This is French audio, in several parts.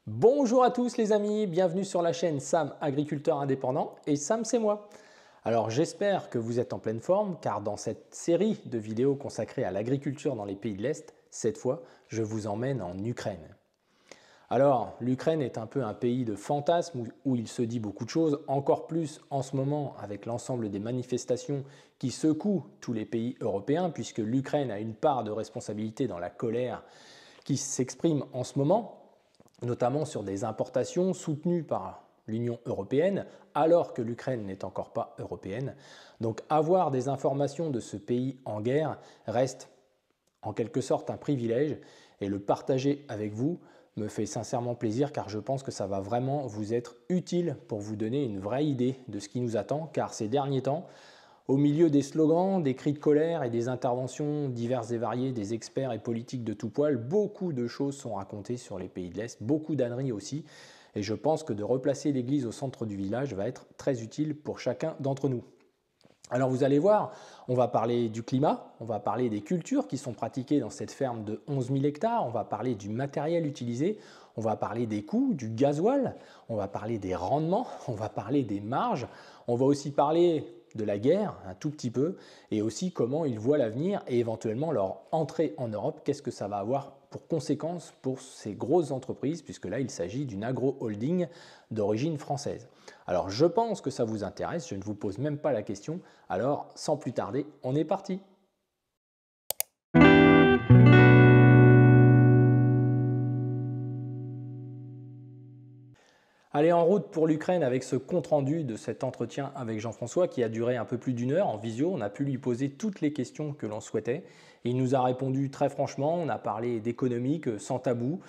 Bonjour à tous les amis, bienvenue sur la chaîne Sam Agriculteur Indépendant et Sam c'est moi. Alors j'espère que vous êtes en pleine forme car dans cette série de vidéos consacrées à l'agriculture dans les pays de l'Est, cette fois je vous emmène en Ukraine. Alors l'Ukraine est un peu un pays de fantasmes où il se dit beaucoup de choses, encore plus en ce moment avec l'ensemble des manifestations qui secouent tous les pays européens puisque l'Ukraine a une part de responsabilité dans la colère qui s'exprime en ce moment notamment sur des importations soutenues par l'Union européenne, alors que l'Ukraine n'est encore pas européenne. Donc avoir des informations de ce pays en guerre reste en quelque sorte un privilège, et le partager avec vous me fait sincèrement plaisir car je pense que ça va vraiment vous être utile pour vous donner une vraie idée de ce qui nous attend, car ces derniers temps, au milieu des slogans, des cris de colère et des interventions diverses et variées des experts et politiques de tout poil, beaucoup de choses sont racontées sur les pays de l'Est, beaucoup d'âneries aussi, et je pense que de replacer l'église au centre du village va être très utile pour chacun d'entre nous. Alors vous allez voir, on va parler du climat, on va parler des cultures qui sont pratiquées dans cette ferme de 11 000 hectares, on va parler du matériel utilisé, on va parler des coûts, du gasoil, on va parler des rendements, on va parler des marges, on va aussi parler de la guerre un tout petit peu et aussi comment ils voient l'avenir et éventuellement leur entrée en Europe, qu'est-ce que ça va avoir pour conséquence pour ces grosses entreprises puisque là il s'agit d'une agro-holding d'origine française. Alors je pense que ça vous intéresse, je ne vous pose même pas la question, alors sans plus tarder, on est parti. Allez en route pour l'Ukraine avec ce compte-rendu de cet entretien avec Jean-François qui a duré un peu plus d'une heure en visio. On a pu lui poser toutes les questions que l'on souhaitait. Et il nous a répondu très franchement, on a parlé d'économique sans tabou.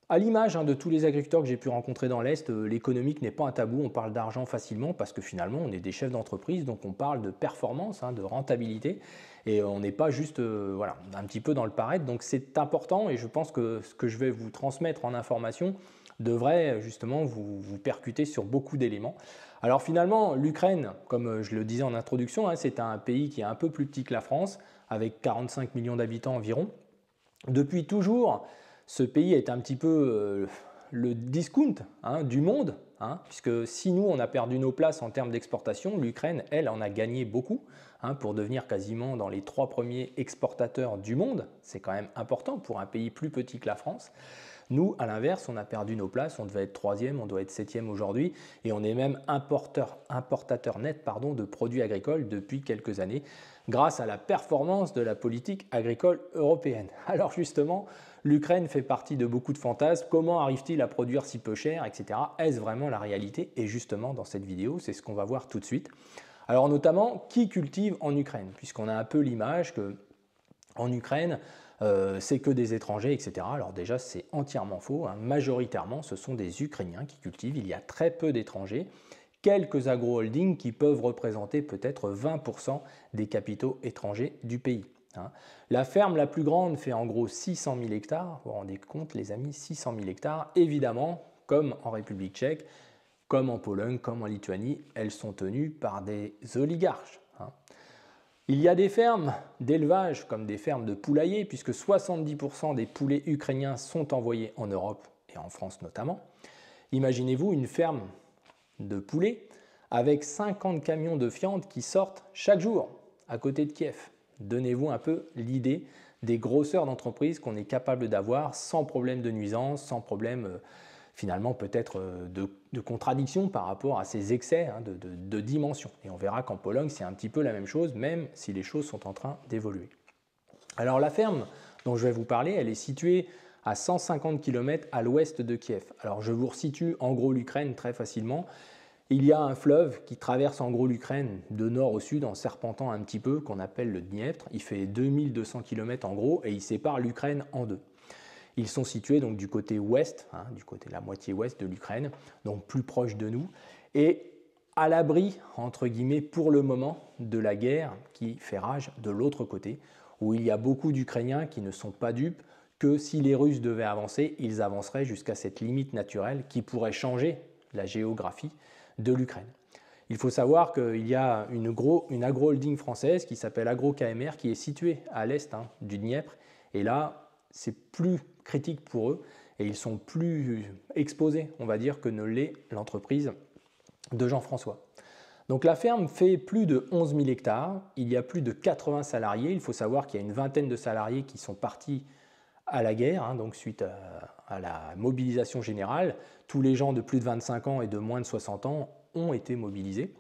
À l'image de tous les agriculteurs que j'ai pu rencontrer dans l'Est, l'économique n'est pas un tabou, on parle d'argent facilement parce que finalement on est des chefs d'entreprise, donc on parle de performance, de rentabilité, et on n'est pas juste voilà, un petit peu dans le paraître. Donc c'est important et je pense que ce que je vais vous transmettre en information devrait justement vous percuter sur beaucoup d'éléments. Alors finalement, l'Ukraine, comme je le disais en introduction, c'est un pays qui est un peu plus petit que la France, avec 45 millions d'habitants environ. Depuis toujours, ce pays est un petit peu le discount du monde, puisque si nous, on a perdu nos places en termes d'exportation, l'Ukraine, elle, en a gagné beaucoup pour devenir quasiment dans les 3 premiers exportateurs du monde. C'est quand même important pour un pays plus petit que la France. Nous, à l'inverse, on a perdu nos places, on devait être 3e, on doit être 7e aujourd'hui, et on est même importateur net de produits agricoles depuis quelques années, grâce à la performance de la politique agricole européenne. Alors justement, l'Ukraine fait partie de beaucoup de fantasmes. Comment arrive-t-il à produire si peu cher, etc. Est-ce vraiment la réalité? Et justement, dans cette vidéo, c'est ce qu'on va voir tout de suite. Alors notamment, qui cultive en Ukraine? Puisqu'on a un peu l'image que en Ukraine, c'est que des étrangers, etc. Alors déjà, c'est entièrement faux. Majoritairement, ce sont des Ukrainiens qui cultivent. Il y a très peu d'étrangers. Quelques agro-holdings qui peuvent représenter peut-être 20% des capitaux étrangers du pays. La ferme la plus grande fait en gros 600 000 hectares. Vous vous rendez compte, les amis, 600 000 hectares. Évidemment, comme en République tchèque, comme en Pologne, comme en Lituanie, elles sont tenues par des oligarches. Il y a des fermes d'élevage comme des fermes de poulaillers, puisque 70% des poulets ukrainiens sont envoyés en Europe et en France notamment. Imaginez-vous une ferme de poulets avec 50 camions de viande qui sortent chaque jour à côté de Kiev. Donnez-vous un peu l'idée des grosseurs d'entreprise qu'on est capable d'avoir sans problème de nuisance, sans problème finalement peut-être de contradiction par rapport à ces excès de dimension. Et on verra qu'en Pologne, c'est un petit peu la même chose, même si les choses sont en train d'évoluer. Alors la ferme dont je vais vous parler, elle est située à 150 km à l'ouest de Kiev. Alors je vous resitue en gros l'Ukraine très facilement. Il y a un fleuve qui traverse en gros l'Ukraine de nord au sud en serpentant un petit peu, qu'on appelle le Dniepr. Il fait 2200 km en gros et il sépare l'Ukraine en deux. Ils sont situés donc du côté ouest, du côté de la moitié ouest de l'Ukraine, donc plus proche de nous, et à l'abri, entre guillemets, pour le moment, de la guerre qui fait rage de l'autre côté, où il y a beaucoup d'Ukrainiens qui ne sont pas dupes que si les Russes devaient avancer, ils avanceraient jusqu'à cette limite naturelle qui pourrait changer la géographie de l'Ukraine. Il faut savoir qu'il y a une agro-holding française qui s'appelle Agro-KMR qui est située à l'est du Dniepr, et là, c'est plus critique pour eux et ils sont plus exposés, on va dire, que ne l'est l'entreprise de Jean-François. Donc la ferme fait plus de 11 000 hectares, il y a plus de 80 salariés, il faut savoir qu'il y a une vingtaine de salariés qui sont partis à la guerre, hein, donc suite à la mobilisation générale. Tous les gens de plus de 25 ans et de moins de 60 ans ont été mobilisés.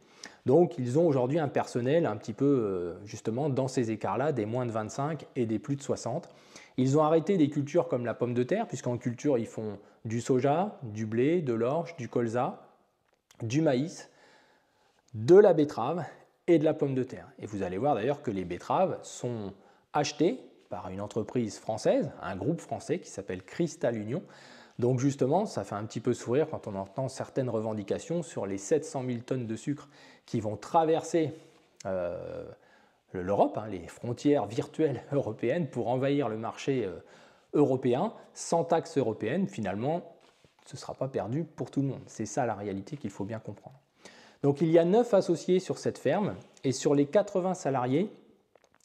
Donc ils ont aujourd'hui un personnel un petit peu justement dans ces écarts-là, des moins de 25 et des plus de 60. Ils ont arrêté des cultures comme la pomme de terre, puisqu'en culture ils font du soja, du blé, de l'orge, du colza, du maïs, de la betterave et de la pomme de terre. Et vous allez voir d'ailleurs que les betteraves sont achetées par une entreprise française, un groupe français qui s'appelle Cristal Union. Donc justement, ça fait un petit peu sourire quand on entend certaines revendications sur les 700 000 tonnes de sucre qui vont traverser l'Europe, hein, les frontières virtuelles européennes pour envahir le marché européen. Sans taxe européenne, finalement, ce ne sera pas perdu pour tout le monde. C'est ça la réalité qu'il faut bien comprendre. Donc il y a 9 associés sur cette ferme et sur les 80 salariés,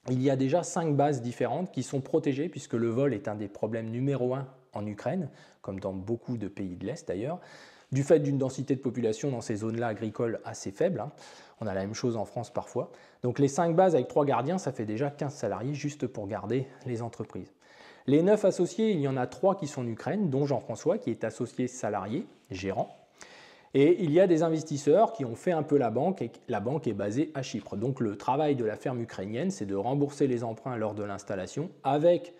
il y a déjà 5 bases différentes qui sont protégées puisque le vol est un des problèmes numéro 1 en Ukraine, comme dans beaucoup de pays de l'Est d'ailleurs, du fait d'une densité de population dans ces zones-là agricoles assez faible. Hein. On a la même chose en France parfois. Donc les 5 bases avec 3 gardiens, ça fait déjà 15 salariés juste pour garder les entreprises. Les 9 associés, il y en a 3 qui sont en Ukraine, dont Jean-François qui est associé salarié, gérant. Et il y a des investisseurs qui ont fait un peu la banque, et la banque est basée à Chypre. Donc le travail de la ferme ukrainienne, c'est de rembourser les emprunts lors de l'installation avec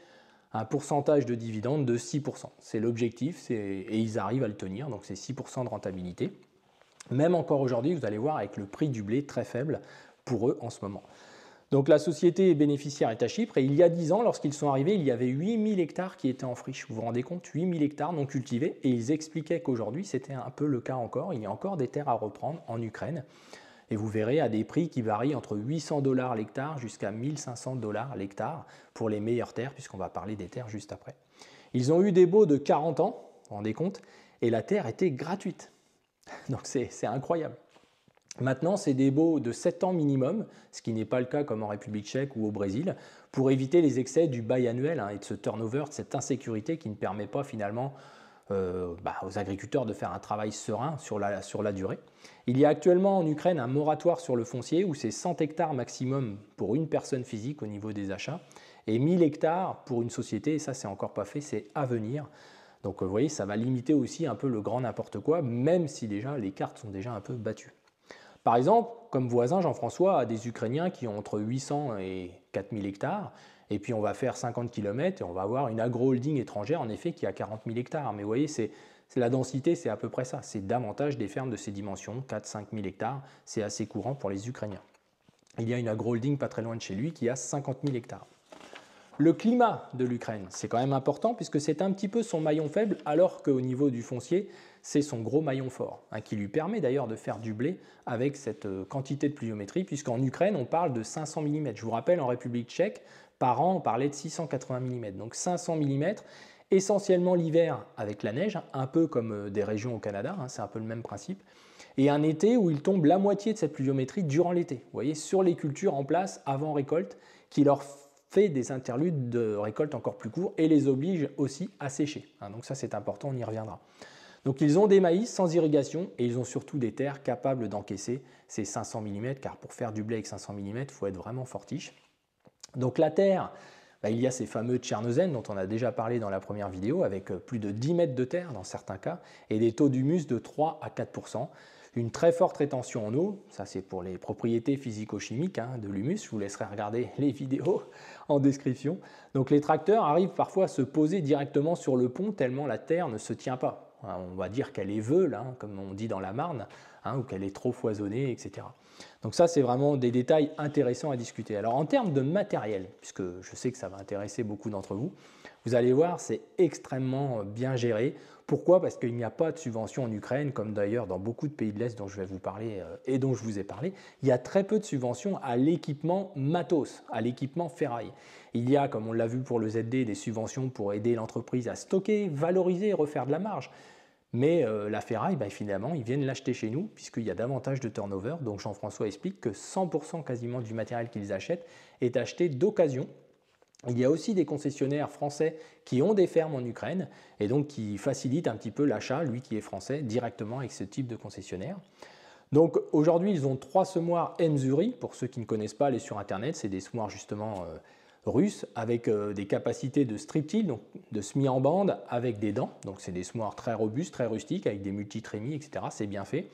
un pourcentage de dividendes de 6%. C'est l'objectif et ils arrivent à le tenir, donc c'est 6% de rentabilité. Même encore aujourd'hui, vous allez voir avec le prix du blé très faible pour eux en ce moment. Donc la société bénéficiaire est à Chypre et il y a 10 ans, lorsqu'ils sont arrivés, il y avait 8000 hectares qui étaient en friche. Vous vous rendez compte, 8000 hectares non cultivés et ils expliquaient qu'aujourd'hui c'était un peu le cas encore. Il y a encore des terres à reprendre en Ukraine et vous verrez à des prix qui varient entre 800 $ l'hectare jusqu'à 1500 $ l'hectare pour les meilleures terres, puisqu'on va parler des terres juste après. Ils ont eu des baux de 40 ans, vous vous rendez compte, et la terre était gratuite. Donc c'est incroyable. Maintenant, c'est des baux de 7 ans minimum, ce qui n'est pas le cas comme en République tchèque ou au Brésil, pour éviter les excès du bail annuel et de ce turnover, de cette insécurité qui ne permet pas finalement aux agriculteurs de faire un travail serein sur la durée. Il y a actuellement en Ukraine un moratoire sur le foncier où c'est 100 hectares maximum pour une personne physique au niveau des achats et 1000 hectares pour une société, et ça c'est encore pas fait, c'est à venir. Donc vous voyez, ça va limiter aussi un peu le grand n'importe quoi, même si déjà les cartes sont déjà un peu battues. Par exemple, comme voisin, Jean-François a des Ukrainiens qui ont entre 800 et 4000 hectares, et puis on va faire 50 km et on va avoir une agro-holding étrangère, en effet, qui a 40 000 hectares. Mais vous voyez, la densité, c'est à peu près ça. C'est davantage des fermes de ces dimensions, 4-5 000 hectares, c'est assez courant pour les Ukrainiens. Il y a une agro-holding pas très loin de chez lui qui a 50 000 hectares. Le climat de l'Ukraine, c'est quand même important puisque c'est un petit peu son maillon faible, alors qu'au niveau du foncier, c'est son gros maillon fort, hein, qui lui permet d'ailleurs de faire du blé avec cette quantité de pluviométrie, puisqu'en Ukraine, on parle de 500 mm. Je vous rappelle, en République tchèque, par an, on parlait de 680 mm. Donc 500 mm, essentiellement l'hiver avec la neige, un peu comme des régions au Canada, hein, c'est un peu le même principe, et un été où il tombe la moitié de cette pluviométrie durant l'été. Vous voyez, sur les cultures en place avant récolte, qui leur fait des interludes de récolte encore plus courts et les oblige aussi à sécher. Hein, donc ça c'est important, on y reviendra. Donc ils ont des maïs sans irrigation et ils ont surtout des terres capables d'encaisser ces 500 mm, car pour faire du blé avec 500 mm, il faut être vraiment fortiche. Donc la terre, il y a ces fameux tchernozènes dont on a déjà parlé dans la première vidéo, avec plus de 10 mètres de terre dans certains cas, et des taux d'humus de 3 à 4%. Une très forte rétention en eau, ça c'est pour les propriétés physico-chimiques de l'humus, je vous laisserai regarder les vidéos en description. Donc les tracteurs arrivent parfois à se poser directement sur le pont tellement la terre ne se tient pas. On va dire qu'elle est veule, comme on dit dans la Marne, ou qu'elle est trop foisonnée, etc. Donc ça c'est vraiment des détails intéressants à discuter. Alors en termes de matériel, puisque je sais que ça va intéresser beaucoup d'entre vous, vous allez voir c'est extrêmement bien géré. Pourquoi? Parce qu'il n'y a pas de subvention en Ukraine, comme d'ailleurs dans beaucoup de pays de l'Est dont je vais vous parler et dont je vous ai parlé. Il y a très peu de subventions à l'équipement matos, à l'équipement ferraille. Il y a, comme on l'a vu pour le ZD, des subventions pour aider l'entreprise à stocker, valoriser et refaire de la marge. Mais la ferraille, finalement, ils viennent l'acheter chez nous, puisqu'il y a davantage de turnover. Donc Jean-François explique que 100% quasiment du matériel qu'ils achètent est acheté d'occasion. Il y a aussi des concessionnaires français qui ont des fermes en Ukraine et donc qui facilitent un petit peu l'achat, lui qui est français, directement avec ce type de concessionnaire. Donc aujourd'hui, ils ont 3 semoirs Emzuri. Pour ceux qui ne connaissent pas, allez sur Internet, c'est des semoirs justement russes avec des capacités de strip-till, donc de semis en bande avec des dents. Donc c'est des semoirs très robustes, très rustiques avec des multitrémies, etc. C'est bien fait.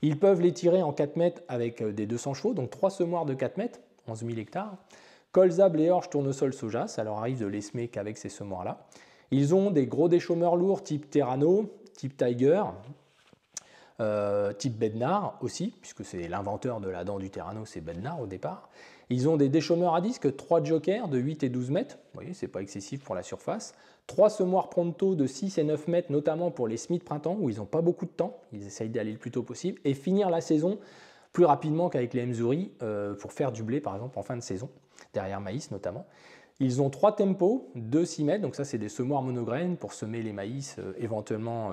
Ils peuvent les tirer en 4 mètres avec des 200 chevaux, donc 3 semoirs de 4 mètres, 11 000 hectares. Colza, blé, orge, tournesol, soja, ça leur arrive de les semer qu'avec ces semoirs-là. Ils ont des gros déchaumeurs lourds type Terrano, type Tiger, type Bednar aussi, puisque c'est l'inventeur de la dent du Terrano, c'est Bednar au départ. Ils ont des déchaumeurs à disque, 3 jokers de 8 et 12 mètres, vous voyez, c'est pas excessif pour la surface. 3 semoirs Pronto de 6 et 9 mètres, notamment pour les semis de printemps, où ils n'ont pas beaucoup de temps, ils essayent d'aller le plus tôt possible, et finir la saison plus rapidement qu'avec les Emzuri, pour faire du blé par exemple en fin de saison, derrière maïs notamment. Ils ont 3 tempos, 2 6 mètres, donc ça c'est des semoirs monograines pour semer les maïs, éventuellement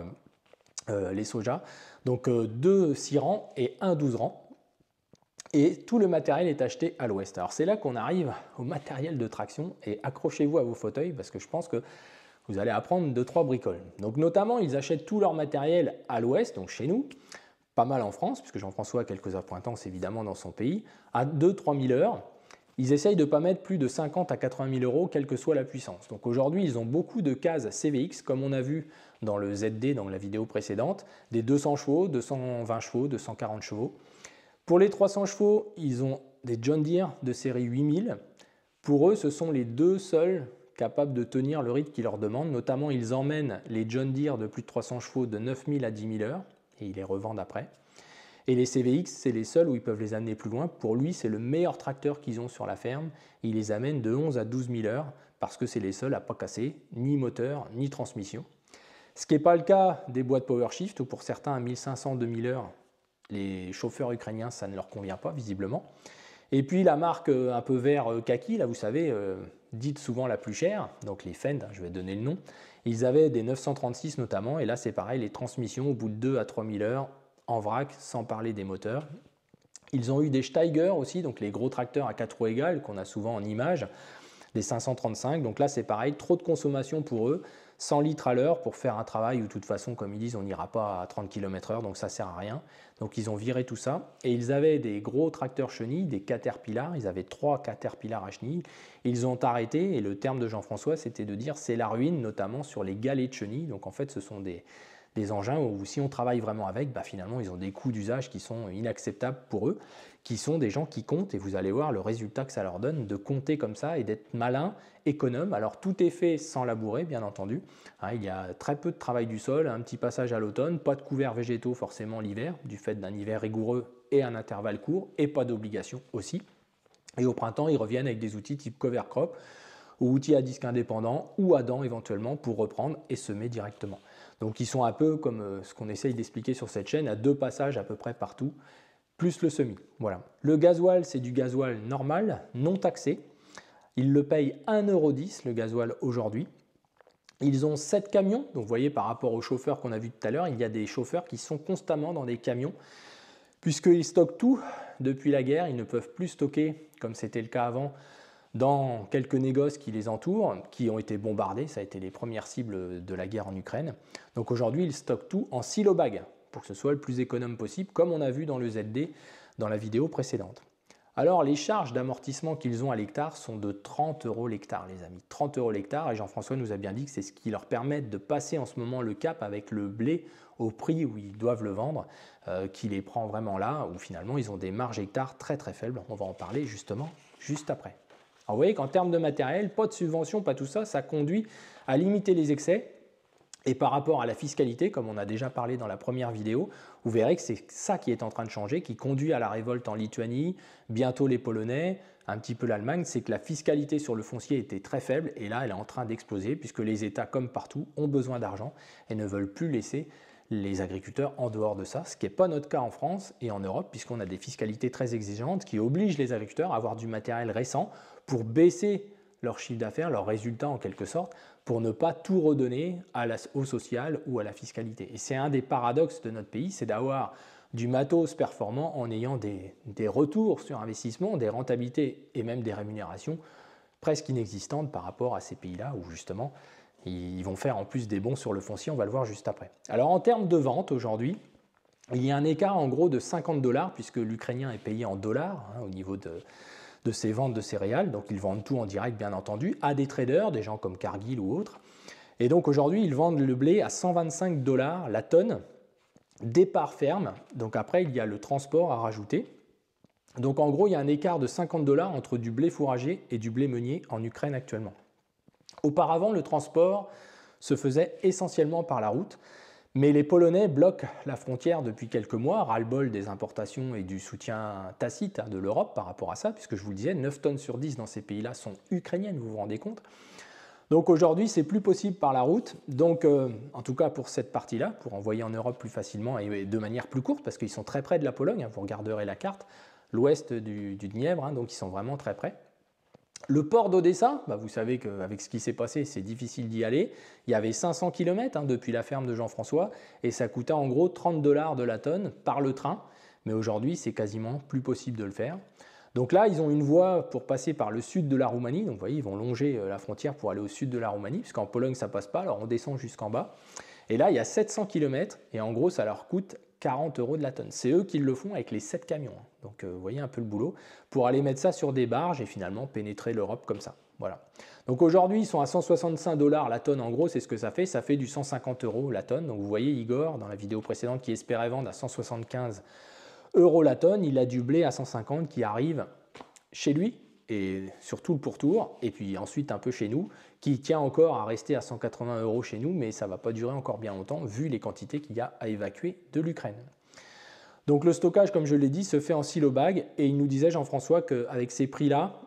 les sojas. Donc 2 6 rangs et 1 12 rangs. Et tout le matériel est acheté à l'ouest. Alors c'est là qu'on arrive au matériel de traction et accrochez-vous à vos fauteuils parce que je pense que vous allez apprendre 2-3 bricoles. Donc notamment, ils achètent tout leur matériel à l'ouest, donc chez nous, pas mal en France, puisque Jean-François a quelques appointances évidemment dans son pays, à 2-3 000 heures. Ils essayent de ne pas mettre plus de 50 à 80 000 euros, quelle que soit la puissance. Donc aujourd'hui, ils ont beaucoup de cases CVX, comme on a vu dans le ZD, dans la vidéo précédente, des 200 chevaux, 220 chevaux, 240 chevaux. Pour les 300 chevaux, ils ont des John Deere de série 8000. Pour eux, ce sont les 2 seuls capables de tenir le rythme qu'ils leur demandent. Notamment, ils emmènent les John Deere de plus de 300 chevaux de 9000 à 10 000 heures et ils les revendent après. Et les CVX, c'est les seuls où ils peuvent les amener plus loin. Pour lui, c'est le meilleur tracteur qu'ils ont sur la ferme. Il les amène de 11 à 12 000 heures parce que c'est les seuls à ne pas casser ni moteur ni transmission. Ce qui n'est pas le cas des boîtes PowerShift où pour certains à 1500-2000 heures, les chauffeurs ukrainiens, ça ne leur convient pas visiblement. Et puis la marque un peu vert kaki, là vous savez, dite souvent la plus chère, donc les Fend, je vais donner le nom, ils avaient des 936 notamment, et là c'est pareil, les transmissions au bout de 2 à 3000 heures en vrac, sans parler des moteurs. Ils ont eu des Steiger aussi, donc les gros tracteurs à 4 roues égales qu'on a souvent en image, des 535, donc là c'est pareil, trop de consommation pour eux, 100 litres à l'heure pour faire un travail où de toute façon, comme ils disent, on n'ira pas à 30 km/h, donc ça ne sert à rien. Donc ils ont viré tout ça. Et ils avaient des gros tracteurs chenilles, des Caterpillar, ils avaient 3 Caterpillar à chenilles. Ils ont arrêté, et le terme de Jean-François, c'était de dire c'est la ruine, notamment sur les galets de chenilles. Donc en fait, ce sont des engins où si on travaille vraiment avec, finalement, ils ont des coûts d'usage qui sont inacceptables pour eux, qui sont des gens qui comptent, et vous allez voir le résultat que ça leur donne de compter comme ça et d'être malin, économe. Alors tout est fait sans labourer, bien entendu. Il y a très peu de travail du sol, un petit passage à l'automne, pas de couverts végétaux forcément l'hiver, du fait d'un hiver rigoureux et un intervalle court, et pas d'obligation aussi. Et au printemps, ils reviennent avec des outils type cover crop, ou outils à disque indépendant, ou à dents éventuellement, pour reprendre et semer directement. Donc ils sont un peu comme ce qu'on essaye d'expliquer sur cette chaîne, à 2 passages à peu près partout, plus le semis. Voilà. Le gasoil, c'est du gasoil normal, non taxé. Ils le payent 1,10 € le gasoil aujourd'hui. Ils ont 7 camions, donc vous voyez par rapport aux chauffeurs qu'on a vus tout à l'heure, il y a des chauffeurs qui sont constamment dans des camions, puisqu'ils stockent tout depuis la guerre, ils ne peuvent plus stocker, comme c'était le cas avant, dans quelques négoces qui les entourent, qui ont été bombardés, ça a été les premières cibles de la guerre en Ukraine. Donc aujourd'hui, ils stockent tout en silo-bag, pour que ce soit le plus économe possible, comme on a vu dans le ZD dans la vidéo précédente. Alors les charges d'amortissement qu'ils ont à l'hectare sont de 30 € l'hectare, les amis. 30 € l'hectare, et Jean-François nous a bien dit que c'est ce qui leur permet de passer en ce moment le cap avec le blé au prix où ils doivent le vendre, qui les prend vraiment là, où finalement ils ont des marges hectares très très faibles. On va en parler justement juste après. Alors vous voyez qu'en termes de matériel, pas de subvention, pas tout ça, ça conduit à limiter les excès. Et par rapport à la fiscalité, comme on a déjà parlé dans la première vidéo, vous verrez que c'est ça qui est en train de changer, qui conduit à la révolte en Lituanie, bientôt les Polonais, un petit peu l'Allemagne, c'est que la fiscalité sur le foncier était très faible et là elle est en train d'exploser puisque les États, comme partout, ont besoin d'argent et ne veulent plus laisser les agriculteurs en dehors de ça, ce qui n'est pas notre cas en France et en Europe puisqu'on a des fiscalités très exigeantes qui obligent les agriculteurs à avoir du matériel récent pour baisser leur chiffre d'affaires, leurs résultats en quelque sorte, pour ne pas tout redonner au social ou à la fiscalité. Et c'est un des paradoxes de notre pays, c'est d'avoir du matos performant en ayant des retours sur investissement, des rentabilités et même des rémunérations presque inexistante par rapport à ces pays-là où justement ils vont faire en plus des bons sur le foncier, on va le voir juste après. Alors en termes de vente aujourd'hui, il y a un écart en gros de 50 $, puisque l'Ukrainien est payé en dollars au niveau de ses ventes de céréales, donc ils vendent tout en direct bien entendu, à des traders, des gens comme Cargill ou autres. Et donc aujourd'hui ils vendent le blé à 125 $ la tonne, départ ferme, donc après il y a le transport à rajouter. Donc en gros il y a un écart de 50 $ entre du blé fourragé et du blé meunier en Ukraine actuellement. Auparavant, le transport se faisait essentiellement par la route, mais les Polonais bloquent la frontière depuis quelques mois, ras-le-bol des importations et du soutien tacite de l'Europe par rapport à ça, puisque je vous le disais, 9 tonnes sur 10 dans ces pays-là sont ukrainiennes, vous vous rendez compte. Donc aujourd'hui, c'est plus possible par la route, donc en tout cas pour cette partie-là, pour envoyer en Europe plus facilement et de manière plus courte, parce qu'ils sont très près de la Pologne, vous regarderez la carte, l'ouest du Dniepr, donc ils sont vraiment très près. Le port d'Odessa, vous savez qu'avec ce qui s'est passé, c'est difficile d'y aller. Il y avait 500 km depuis la ferme de Jean-François et ça coûtait en gros 30 $ de la tonne par le train. Mais aujourd'hui, c'est quasiment plus possible de le faire. Donc là, ils ont une voie pour passer par le sud de la Roumanie. Donc vous voyez, ils vont longer la frontière pour aller au sud de la Roumanie, puisqu'en Pologne, ça ne passe pas. Alors on descend jusqu'en bas. Et là, il y a 700 km et en gros, ça leur coûte 40 € de la tonne. C'est eux qui le font avec les 7 camions. Donc vous voyez un peu le boulot pour aller mettre ça sur des barges et finalement pénétrer l'Europe comme ça. Voilà. Donc aujourd'hui, ils sont à 165 $ la tonne. En gros, c'est ce que ça fait. Ça fait du 150 € la tonne. Donc vous voyez Igor, dans la vidéo précédente, qui espérait vendre à 175 € la tonne. Il a du blé à 150 qui arrive chez lui et surtout le pourtour. Et puis ensuite un peu chez nous, qui tient encore à rester à 180 € chez nous, mais ça ne va pas durer encore bien longtemps vu les quantités qu'il y a à évacuer de l'Ukraine. Donc le stockage, comme je l'ai dit, se fait en silo-bag et il nous disait, Jean-François, qu'avec ces prix-là,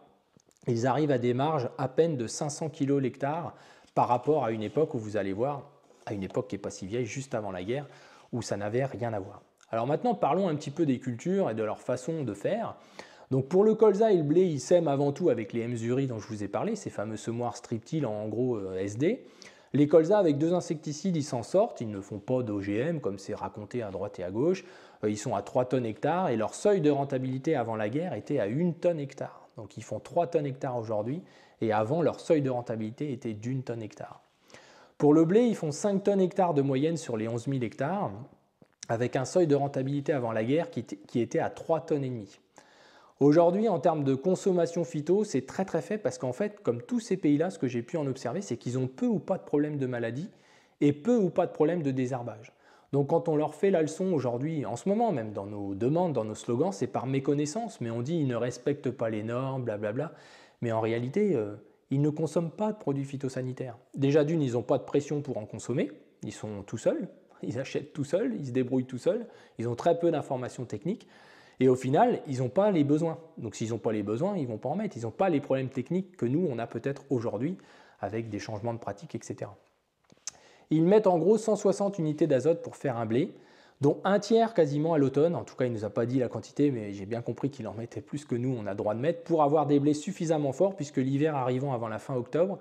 ils arrivent à des marges à peine de 500 kg l'hectare par rapport à une époque où vous allez voir, à une époque qui n'est pas si vieille, juste avant la guerre, où ça n'avait rien à voir. Alors maintenant, parlons un petit peu des cultures et de leur façon de faire. Donc pour le colza et le blé, ils sèment avant tout avec les Emsuri dont je vous ai parlé, ces fameux semoirs Striptil en gros SD. Les colzas avec 2 insecticides, ils s'en sortent, ils ne font pas d'OGM comme c'est raconté à droite et à gauche. Ils sont à 3 tonnes hectare et leur seuil de rentabilité avant la guerre était à 1 tonne hectare. Donc ils font 3 tonnes hectare aujourd'hui et avant leur seuil de rentabilité était d'1 tonne hectare. Pour le blé, ils font 5 tonnes hectare de moyenne sur les 11 000 hectares avec un seuil de rentabilité avant la guerre qui était à 3 tonnes et demie. Aujourd'hui, en termes de consommation phyto, c'est très très faible parce qu'en fait, comme tous ces pays-là, ce que j'ai pu en observer, c'est qu'ils ont peu ou pas de problème de maladie et peu ou pas de problème de désherbage. Donc quand on leur fait la leçon aujourd'hui, en ce moment même, dans nos demandes, dans nos slogans, c'est par méconnaissance, mais on dit ils ne respectent pas les normes, blablabla. Mais en réalité, ils ne consomment pas de produits phytosanitaires. Déjà d'une, ils n'ont pas de pression pour en consommer, ils sont tout seuls, ils achètent tout seuls, ils se débrouillent tout seuls, ils ont très peu d'informations techniques. Et au final, ils n'ont pas les besoins. Donc s'ils n'ont pas les besoins, ils ne vont pas en mettre. Ils n'ont pas les problèmes techniques que nous, on a peut-être aujourd'hui avec des changements de pratique, etc. Ils mettent en gros 160 unités d'azote pour faire un blé, dont un tiers quasiment à l'automne. En tout cas, il ne nous a pas dit la quantité, mais j'ai bien compris qu'il en mettait plus que nous, on a le droit de mettre, pour avoir des blés suffisamment forts, puisque l'hiver arrivant avant la fin octobre,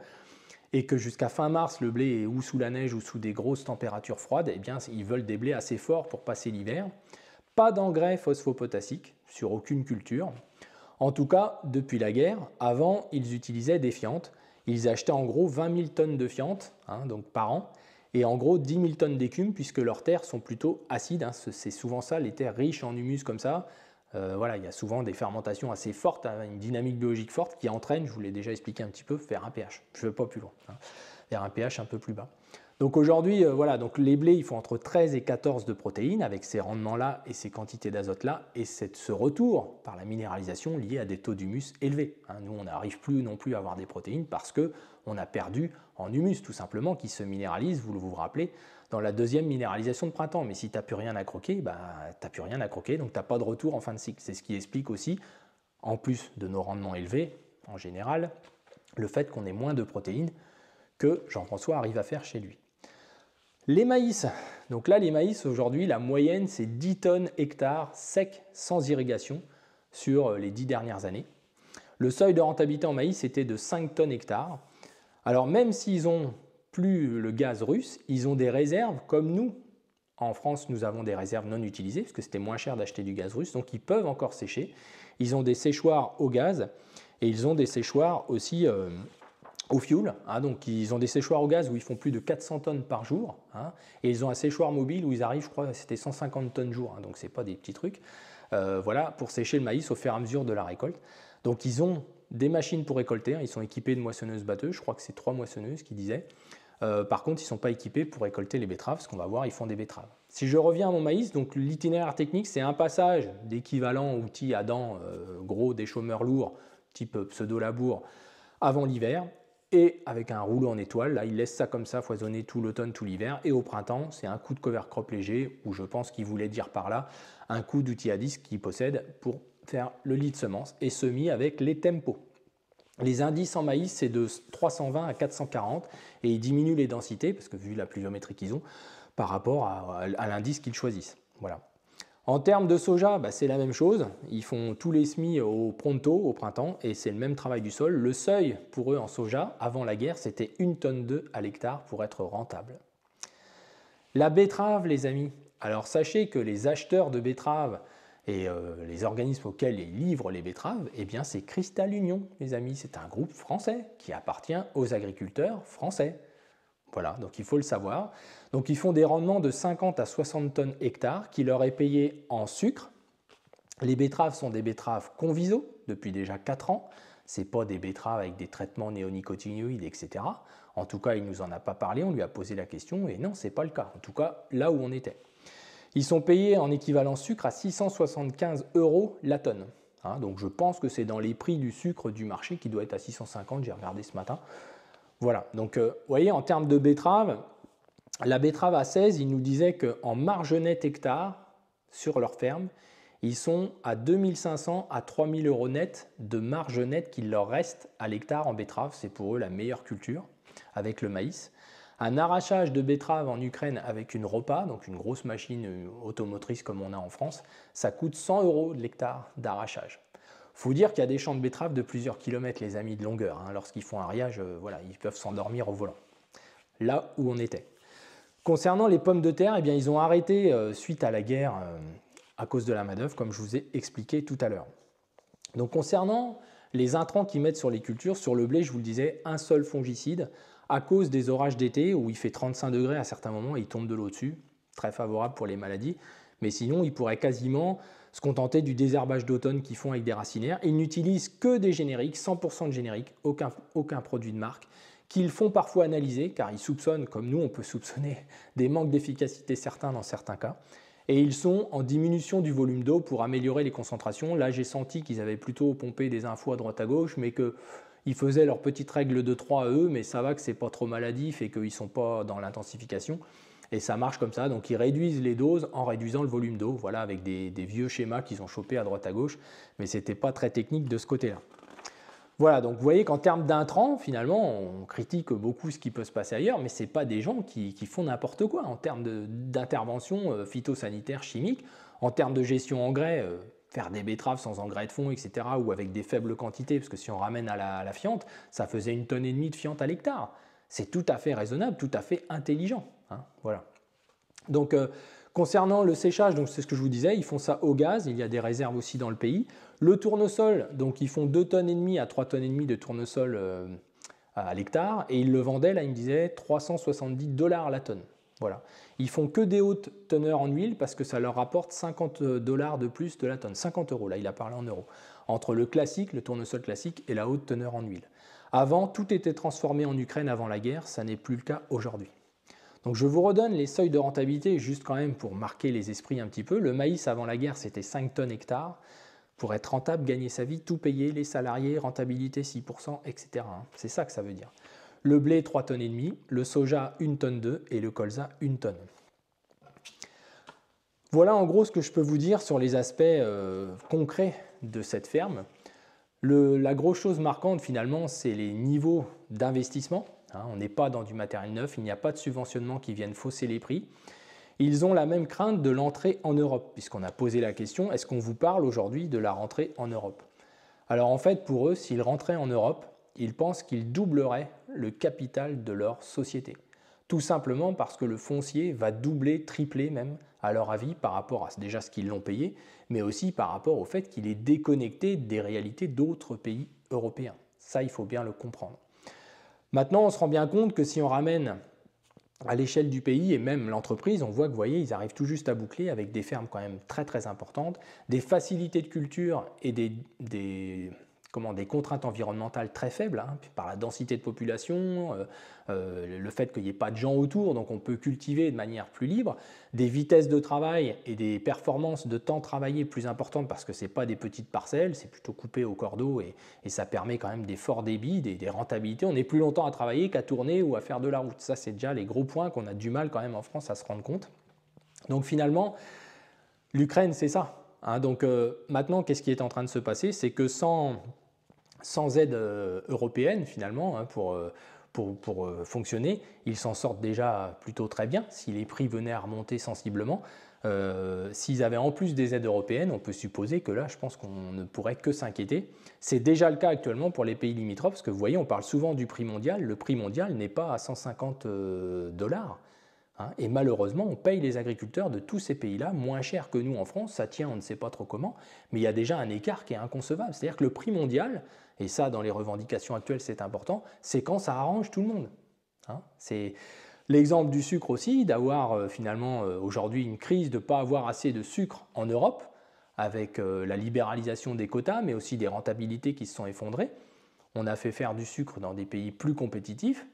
et que jusqu'à fin mars, le blé est ou sous la neige ou sous des grosses températures froides, eh bien, ils veulent des blés assez forts pour passer l'hiver. Pas d'engrais phosphopotassiques sur aucune culture. En tout cas, depuis la guerre, avant, ils utilisaient des fientes. Ils achetaient en gros 20 000 tonnes de fientes donc par an, et en gros 10 000 tonnes d'écume, puisque leurs terres sont plutôt acides. C'est souvent ça, les terres riches en humus comme ça. Voilà, il y a souvent des fermentations assez fortes, une dynamique biologique forte qui entraîne, je vous l'ai déjà expliqué un petit peu, vers un pH. Je ne vais pas plus loin, vers un pH un peu plus bas. Donc aujourd'hui, voilà, donc les blés, il faut entre 13 et 14 de protéines avec ces rendements-là et ces quantités d'azote-là et ce retour par la minéralisation lié à des taux d'humus élevés. Nous, on n'arrive plus non plus à avoir des protéines parce qu'on a perdu en humus, tout simplement, qui se minéralise, vous vous rappelez, dans la deuxième minéralisation de printemps. Mais si tu n'as plus rien à croquer, tu n'as plus rien à croquer, donc tu n'as pas de retour en fin de cycle. C'est ce qui explique aussi, en plus de nos rendements élevés, en général, le fait qu'on ait moins de protéines que Jean-François arrive à faire chez lui. Les maïs, donc là les maïs aujourd'hui la moyenne c'est 10 tonnes hectare sec sans irrigation sur les 10 dernières années. Le seuil de rentabilité en maïs était de 5 tonnes hectare. Alors même s'ils n'ont plus le gaz russe, ils ont des réserves comme nous. En France nous avons des réserves non utilisées parce que c'était moins cher d'acheter du gaz russe, donc ils peuvent encore sécher. Ils ont des séchoirs au gaz Et ils ont des séchoirs aussi au fioul, hein, donc ils ont des séchoirs au gaz où ils font plus de 400 tonnes par jour, hein, et ils ont un séchoir mobile où ils arrivent, je crois, c'était 150 tonnes jour, hein, donc c'est pas des petits trucs, voilà, pour sécher le maïs au fur et à mesure de la récolte. Donc ils ont des machines pour récolter, hein, ils sont équipés de moissonneuses-batteuses, je crois que c'est 3 moissonneuses qui disaient. Par contre, ils ne sont pas équipés pour récolter les betteraves, ce qu'on va voir, ils font des betteraves. Si je reviens à mon maïs, donc l'itinéraire technique, c'est un passage d'équivalent outil à dents gros des chômeurs lourds, type pseudo-labour, avant l'hiver, et avec un rouleau en étoile, là, il laisse ça comme ça foisonner tout l'automne, tout l'hiver, et au printemps, c'est un coup de cover crop léger, où je pense qu'il voulait dire par là un coup d'outil à disque qu'il possède pour faire le lit de semences et semis avec les tempos. Les indices en maïs, c'est de 320 à 440 et ils diminuent les densités, parce que vu la pluviométrie qu'ils ont, par rapport à l'indice qu'ils choisissent. Voilà. En termes de soja, c'est la même chose. Ils font tous les semis au pronto, au printemps, et c'est le même travail du sol. Le seuil pour eux en soja, avant la guerre, c'était 1 tonne 2 à l'hectare pour être rentable. La betterave, les amis. Alors sachez que les acheteurs de betteraves et les organismes auxquels ils livrent les betteraves, eh bien c'est Cristal Union, les amis. C'est un groupe français qui appartient aux agriculteurs français. Voilà, donc il faut le savoir. Donc ils font des rendements de 50 à 60 tonnes hectare qui leur est payé en sucre. Les betteraves sont des betteraves Conviso depuis déjà 4 ans. Ce pas des betteraves avec des traitements néonicotinoïdes, etc. En tout cas, il ne nous en a pas parlé, on lui a posé la question et non, ce n'est pas le cas. En tout cas, là où on était. Ils sont payés en équivalent sucre à 675 € la tonne. Hein, donc je pense que c'est dans les prix du sucre du marché qui doit être à 650, j'ai regardé ce matin. Voilà, donc vous voyez, en termes de betterave, la betterave à 16, ils nous disaient qu'en marge nette hectare, sur leur ferme, ils sont à 2500 à 3000 € net de marge nette qu'il leur reste à l'hectare en betterave. C'est pour eux la meilleure culture avec le maïs. Un arrachage de betterave en Ukraine avec une ROPA, donc une grosse machine automotrice comme on a en France, ça coûte 100 € de l'hectare d'arrachage. Il faut dire qu'il y a des champs de betteraves de plusieurs kilomètres, les amis, de longueur. Hein. Lorsqu'ils font un riage, voilà, ils peuvent s'endormir au volant. Là où on était. Concernant les pommes de terre, eh bien, ils ont arrêté suite à la guerre à cause de la main-d'œuvre, comme je vous ai expliqué tout à l'heure. Donc concernant les intrants qu'ils mettent sur les cultures, sur le blé, je vous le disais, un seul fongicide, à cause des orages d'été où il fait 35 degrés à certains moments et il tombe de l'eau dessus, très favorable pour les maladies, mais sinon ils pourraient quasiment se contenter du désherbage d'automne qu'ils font avec des racinaires. Ils n'utilisent que des génériques, 100% de génériques, aucun produit de marque, qu'ils font parfois analyser, car ils soupçonnent, comme nous on peut soupçonner, des manques d'efficacité certains dans certains cas. Et ils sont en diminution du volume d'eau pour améliorer les concentrations. Là, j'ai senti qu'ils avaient plutôt pompé des infos à droite à gauche, mais qu'ils faisaient leur petite règle de 3 à eux, mais ça va que c'est pas trop maladif et qu'ils ne sont pas dans l'intensification. Et ça marche comme ça. Donc ils réduisent les doses en réduisant le volume d'eau, voilà, avec des vieux schémas qu'ils ont chopés à droite à gauche, mais ce n'était pas très technique de ce côté-là. Voilà, donc vous voyez qu'en termes d'intrants, finalement, on critique beaucoup ce qui peut se passer ailleurs, mais ce n'est pas des gens qui font n'importe quoi en termes d'intervention phytosanitaire chimique, en termes de gestion engrais, faire des betteraves sans engrais de fond, etc., ou avec des faibles quantités, parce que si on ramène à la fiente, ça faisait 1,5 tonne de fiente à l'hectare. C'est tout à fait raisonnable, tout à fait intelligent. Hein, voilà. Donc, concernant le séchage, donc c'est ce que je vous disais, ils font ça au gaz, il y a des réserves aussi dans le pays. Le tournesol, donc ils font 2,5 tonnes à 3,5 tonnes de tournesol à l'hectare, et ils le vendaient, là ils me disaient 370 $ la tonne. Voilà. Ils font que des hautes teneurs en huile parce que ça leur rapporte 50 $ de plus de la tonne, 50 €, là il a parlé en euros, entre le classique, le tournesol classique et la haute teneur en huile. Avant, tout était transformé en Ukraine avant la guerre, ça n'est plus le cas aujourd'hui. Donc je vous redonne les seuils de rentabilité juste quand même pour marquer les esprits un petit peu. Le maïs avant la guerre c'était 5 tonnes hectare. Pour être rentable, gagner sa vie, tout payer, les salariés, rentabilité 6%, etc. C'est ça que ça veut dire. Le blé 3,5 tonnes, le soja 1,2 tonne et le colza 1 tonne. Voilà en gros ce que je peux vous dire sur les aspects concrets de cette ferme. La grosse chose marquante finalement c'est les niveaux d'investissement. On n'est pas dans du matériel neuf, il n'y a pas de subventionnement qui viennent fausser les prix. Ils ont la même crainte de l'entrée en Europe, puisqu'on a posé la question, est-ce qu'on vous parle aujourd'hui de la rentrée en Europe? Alors en fait, pour eux, s'ils rentraient en Europe, ils pensent qu'ils doubleraient le capital de leur société. Tout simplement parce que le foncier va doubler, tripler même, à leur avis, par rapport à déjà ce qu'ils l'ont payé, mais aussi par rapport au fait qu'il est déconnecté des réalités d'autres pays européen. Ça, il faut bien le comprendre. Maintenant, on se rend bien compte que si on ramène à l'échelle du pays et même l'entreprise, on voit que, vous voyez, ils arrivent tout juste à boucler avec des fermes quand même très très importantes, des facilités de culture et des contraintes environnementales très faibles, hein, par la densité de population, le fait qu'il n'y ait pas de gens autour, donc on peut cultiver de manière plus libre, des vitesses de travail et des performances de temps travaillé plus importantes parce que ce n'est pas des petites parcelles, c'est plutôt coupé au cordeau et ça permet quand même des forts débits, des rentabilités. On est plus longtemps à travailler qu'à tourner ou à faire de la route. Ça, c'est déjà les gros points qu'on a du mal quand même en France à se rendre compte. Donc finalement, l'Ukraine, c'est ça. Hein, donc maintenant, qu'est-ce qui est en train de se passer? C'est que sans aide européenne, finalement, hein, pour fonctionner, ils s'en sortent déjà plutôt très bien. Si les prix venaient à remonter sensiblement, s'ils avaient en plus des aides européennes, on peut supposer que là, je pense qu'on ne pourrait que s'inquiéter. C'est déjà le cas actuellement pour les pays limitrophes, parce que vous voyez, on parle souvent du prix mondial. Le prix mondial n'est pas à 150 $. Hein, et malheureusement, on paye les agriculteurs de tous ces pays-là moins cher que nous en France. Ça tient, on ne sait pas trop comment, mais il y a déjà un écart qui est inconcevable. C'est-à-dire que le prix mondial, et ça dans les revendications actuelles c'est important, c'est quand ça arrange tout le monde. Hein, c'est l'exemple du sucre aussi, d'avoir finalement aujourd'hui une crise de ne pas avoir assez de sucre en Europe, avec la libéralisation des quotas, mais aussi des rentabilités qui se sont effondrées. On a fait faire du sucre dans des pays plus compétitifs.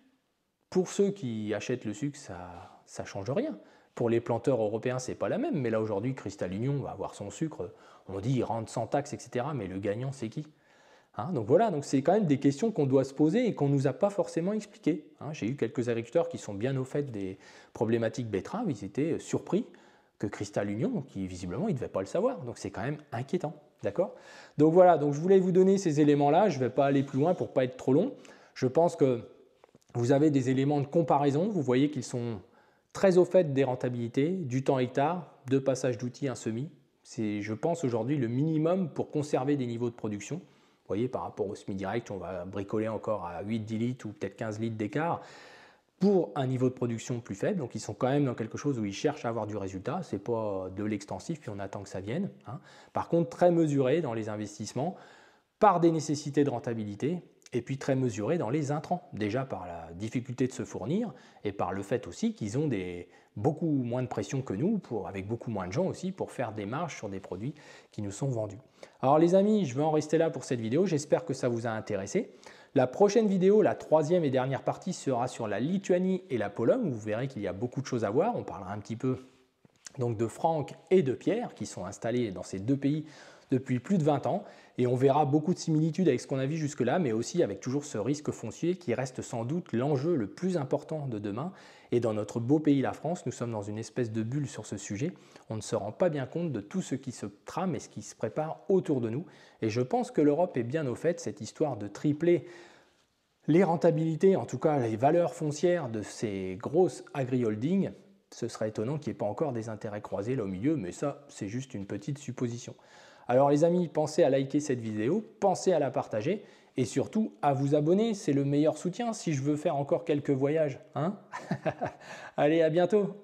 Pour ceux qui achètent le sucre, ça ne change rien. Pour les planteurs européens, ce n'est pas la même, mais là aujourd'hui, Cristal Union va avoir son sucre, on dit il rentre sans taxe, etc., mais le gagnant, c'est qui? Hein, donc voilà, donc c'est quand même des questions qu'on doit se poser et qu'on ne nous a pas forcément expliquées. Hein, j'ai eu quelques agriculteurs qui sont bien au fait des problématiques betteraves, ils étaient surpris que Cristal Union, qui visiblement, ils ne devaient pas le savoir, donc c'est quand même inquiétant. D'accord? Donc voilà, donc je voulais vous donner ces éléments-là, je ne vais pas aller plus loin pour ne pas être trop long. Je pense que vous avez des éléments de comparaison, vous voyez qu'ils sont très au fait des rentabilités, du temps hectare, de passage d'outils, un semis. C'est, je pense, aujourd'hui le minimum pour conserver des niveaux de production. Vous voyez, par rapport au semis direct, on va bricoler encore à 8-10 litres ou peut-être 15 litres d'écart pour un niveau de production plus faible. Donc ils sont quand même dans quelque chose où ils cherchent à avoir du résultat. Ce n'est pas de l'extensif, puis on attend que ça vienne. Hein. Par contre, très mesuré dans les investissements, par des nécessités de rentabilité, et puis très mesuré dans les intrants, déjà par la difficulté de se fournir et par le fait aussi qu'ils ont beaucoup moins de pression que nous, avec beaucoup moins de gens aussi, pour faire des marges sur des produits qui nous sont vendus. Alors les amis, je vais en rester là pour cette vidéo, j'espère que ça vous a intéressé. La prochaine vidéo, la troisième et dernière partie, sera sur la Lituanie et la Pologne, où vous verrez qu'il y a beaucoup de choses à voir. On parlera un petit peu donc de Franck et de Pierre, qui sont installés dans ces deux pays depuis plus de 20 ans, et on verra beaucoup de similitudes avec ce qu'on a vu jusque-là, mais aussi avec toujours ce risque foncier qui reste sans doute l'enjeu le plus important de demain. Et dans notre beau pays, la France, nous sommes dans une espèce de bulle sur ce sujet. On ne se rend pas bien compte de tout ce qui se trame et ce qui se prépare autour de nous. Et je pense que l'Europe est bien au fait, cette histoire de tripler les rentabilités, en tout cas les valeurs foncières de ces grosses agri-holdings. Ce serait étonnant qu'il n'y ait pas encore des intérêts croisés là au milieu, mais ça, c'est juste une petite supposition. Alors les amis, pensez à liker cette vidéo, pensez à la partager et surtout à vous abonner, c'est le meilleur soutien si je veux faire encore quelques voyages. Hein. Allez, à bientôt!